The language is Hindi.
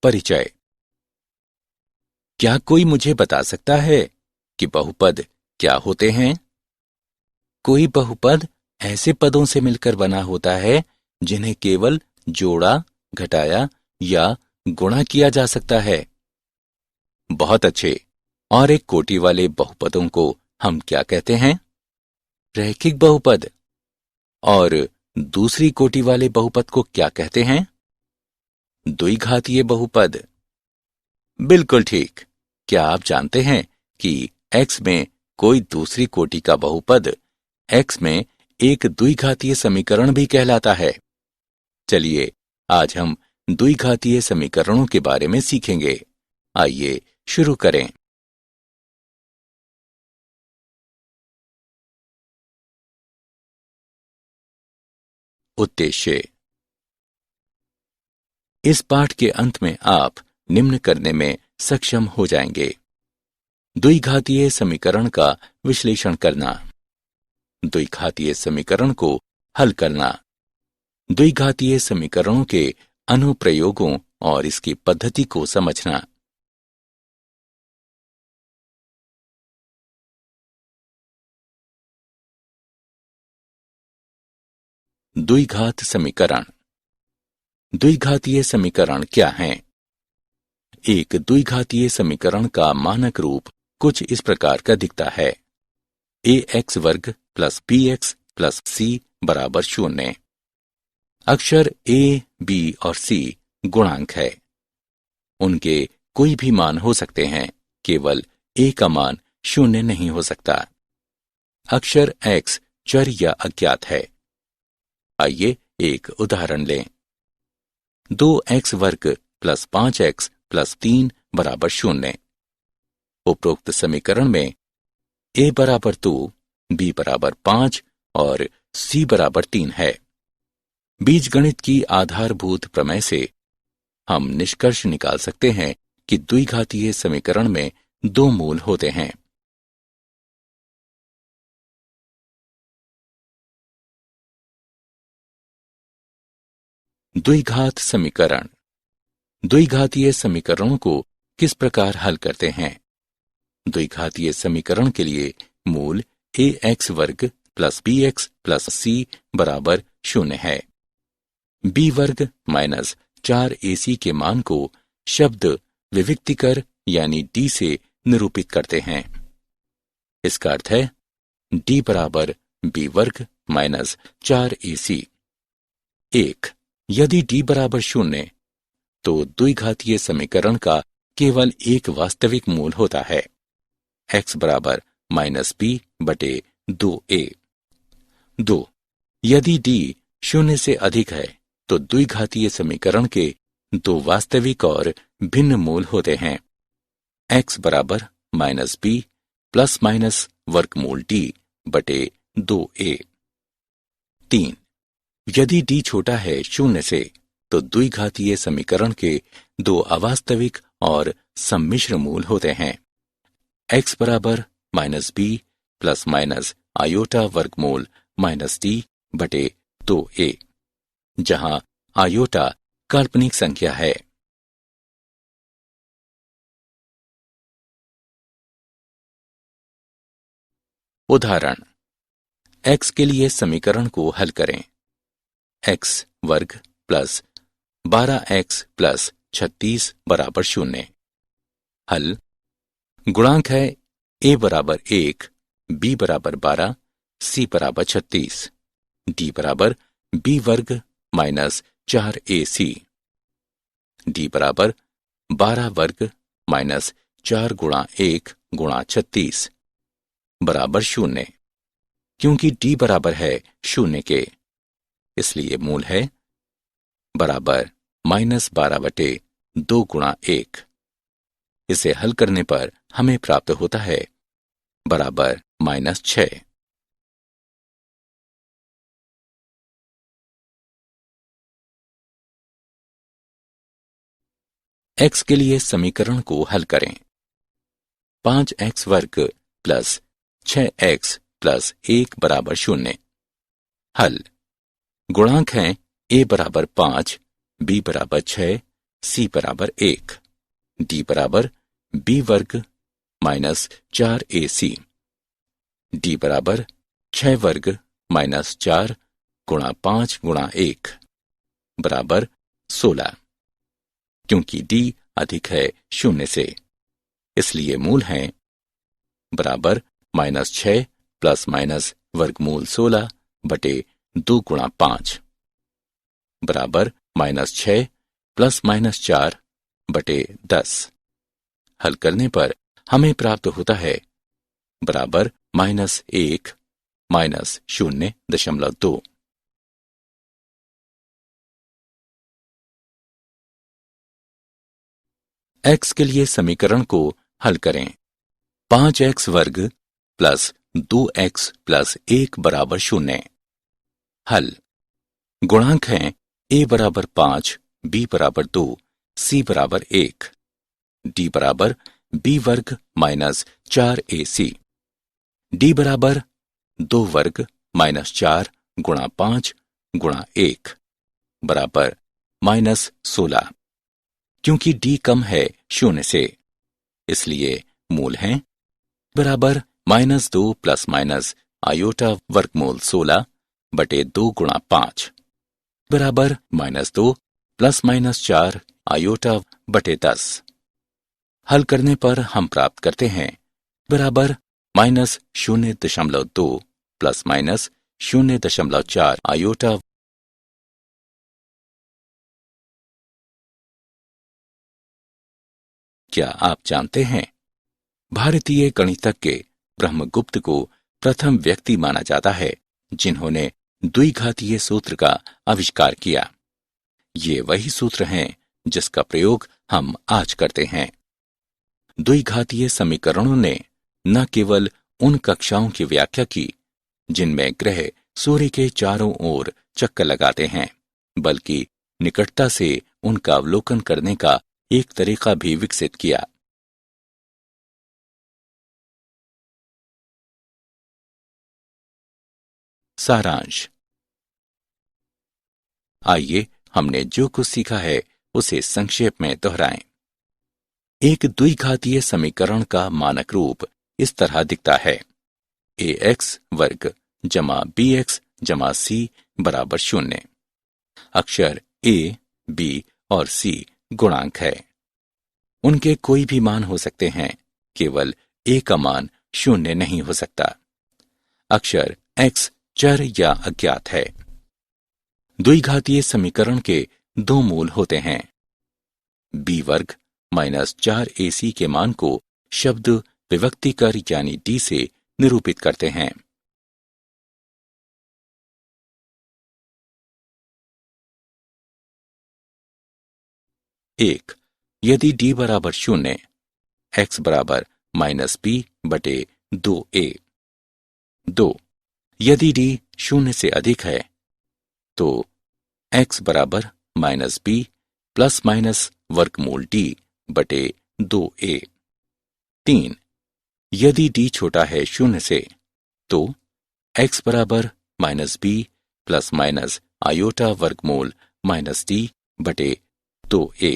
परिचय। क्या कोई मुझे बता सकता है कि बहुपद क्या होते हैं? कोई बहुपद ऐसे पदों से मिलकर बना होता है जिन्हें केवल जोड़ा, घटाया या गुणा किया जा सकता है। बहुत अच्छे। और एक कोटि वाले बहुपदों को हम क्या कहते हैं? रैखिक बहुपद। और दूसरी कोटि वाले बहुपद को क्या कहते हैं? द्विघातीय बहुपद। बिल्कुल ठीक। क्या आप जानते हैं कि x में कोई दूसरी कोटि का बहुपद x में एक द्विघातीय समीकरण भी कहलाता है? चलिए आज हम द्विघातीय समीकरणों के बारे में सीखेंगे। आइए शुरू करें। उद्देश्य। इस पाठ के अंत में आप निम्न करने में सक्षम हो जाएंगे। द्विघातीय समीकरण का विश्लेषण करना, द्विघातीय समीकरण को हल करना, द्विघातीय समीकरणों के अनुप्रयोगों और इसकी पद्धति को समझना। द्विघात समीकरण। द्विघातीय समीकरण क्या हैं? एक द्विघातीय समीकरण का मानक रूप कुछ इस प्रकार का दिखता है। ax वर्ग प्लस bx प्लस c बराबर 0। अक्षर a, b और c गुणांक है। उनके कोई भी मान हो सकते हैं, केवल a का मान 0 नहीं हो सकता। अक्षर x चर या अज्ञात है। आइए एक उदाहरण लें। 2x वर्ग प्लस 5x प्लस 3 बराबर 0। उपरोक्त समीकरण में a बराबर 2, b बराबर 5 और c बराबर 3 है। बीजगणित की आधारभूत प्रमेय से हम निष्कर्ष निकाल सकते हैं कि द्विघातीय समीकरण में दो मूल होते हैं। द्विघात समीकरण। द्विघातीय समीकरणों को किस प्रकार हल करते हैं? द्विघातीय समीकरण के लिए मूल ax वर्ग प्लस bx प्लस c बराबर 0 है। b वर्ग माइनस 4ac के मान को शब्द विविक्तिकर यानी d से निरूपित करते हैं। इसका अर्थ है d बराबर b वर्ग माइनस 4ac। 1. यदि d बराबर 0 तो द्विघातीय समीकरण का केवल एक वास्तविक मूल होता है। x बराबर माइनस b बटे 2a। 2. यदि d 0 से अधिक है तो द्विघातीय समीकरण के दो वास्तविक और भिन्न मूल होते हैं। x बराबर माइनस b प्लस माइनस वर्गमूल d बटे 2a। 3. यदि d छोटा है 0 से तो द्विघातीय समीकरण के दो अवास्तविक और सम्मिश्र मूल होते हैं। x बराबर minus b plus minus iota वर्गमूल माइनस d बटे 2a, जहां आयोटा काल्पनिक संख्या है। उदाहरण। x के लिए समीकरण को हल करें। x वर्ग प्लस 12x प्लस 36 बराबर 0। हल। गुणांक है a बराबर 1, b बराबर 12, c बराबर 36, d बराबर b वर्ग माइनस 4ac, d बराबर 12 वर्ग माइनस 4 गुणा 1 गुणा 36 बराबर 0। क्योंकि d बराबर है 0 के, इसलिए मूल है बराबर माइनस 12 बटे 2 गुणा 1। इसे हल करने पर हमें प्राप्त होता है बराबर माइनस 6। x के लिए समीकरण को हल करें। 5x वर्ग प्लस 6x प्लस 1 बराबर 0। हल। गुणांक हैं a बराबर 5, b बराबर 6, सी बराबर 1, डी बराबर बी वर्ग माइनस 4ac, डी बराबर 6 वर्ग माइनस 4 गुणा 5 गुणा 1 बराबर 16। क्योंकि डी अधिक है 0 से, इसलिए मूल हैं बराबर -6 प्लस माइनस वर्गमूल 16 बटे 2 गुणा 5 बराबर -6 प्लस माइनस 4 बटे 10। हल करने पर हमें प्राप्त होता है बराबर -1 माइनस 0.2। x के लिए समीकरण को हल करें। 5x वर्ग प्लस 2x प्लस 1 बराबर 0। हल। गुणांक हैं a बराबर 5, b बराबर 2, c बराबर 1, d बराबर b वर्ग माइनस 4ac, d बराबर 2 वर्ग माइनस 4 गुणा 5 गुणा 1 बराबर -16। क्योंकि d कम है 0 से, इसलिए मूल हैं बराबर -2 प्लस माइनस आयोटा वर्गमूल 16 बटे 2 गुणा 5 बराबर -2 प्लस माइनस 4 आयोटा बटे 10। हल करने पर हम प्राप्त करते हैं बराबर -0.2 प्लस माइनस 0.4 आयोटा। क्या आप जानते हैं भारतीय गणितज्ञ ब्रह्मगुप्त को प्रथम व्यक्ति माना जाता है जिन्होंने द्विघातीय सूत्र का आविष्कार किया। ये वही सूत्र हैं जिसका प्रयोग हम आज करते हैं। द्विघातीय समीकरणों ने न केवल उन कक्षाओं की व्याख्या की जिनमें ग्रह सूर्य के चारों ओर चक्कर लगाते हैं, बल्कि निकटता से उनका अवलोकन करने का एक तरीका भी विकसित किया। सारांश। आइए हमने जो कुछ सीखा है उसे संक्षेप में दोहराएं। एक द्विघातीय समीकरण का मानक रूप इस तरह दिखता है: ax वर्ग जमा bx जमा c बराबर 0। अक्षर a, b और c गुणांक है। उनके कोई भी मान हो सकते हैं, केवल a का मान 0 नहीं हो सकता। अक्षर x चर या अज्ञात है। द्विघातीय समीकरण के दो मूल होते हैं। b वर्ग माइनस 4ac के मान को शब्द विभक्तिकर यानी d से निरूपित करते हैं। एक, यदि d बराबर 0, x बराबर -b बटे 2a। 2, यदि d 0 से अधिक है तो x बराबर -b प्लस माइनस वर्गमूल d बटे 2a। 3, यदि d छोटा है 0 से तो x बराबर -b प्लस माइनस आयोटा वर्गमूल -d बटे 2a।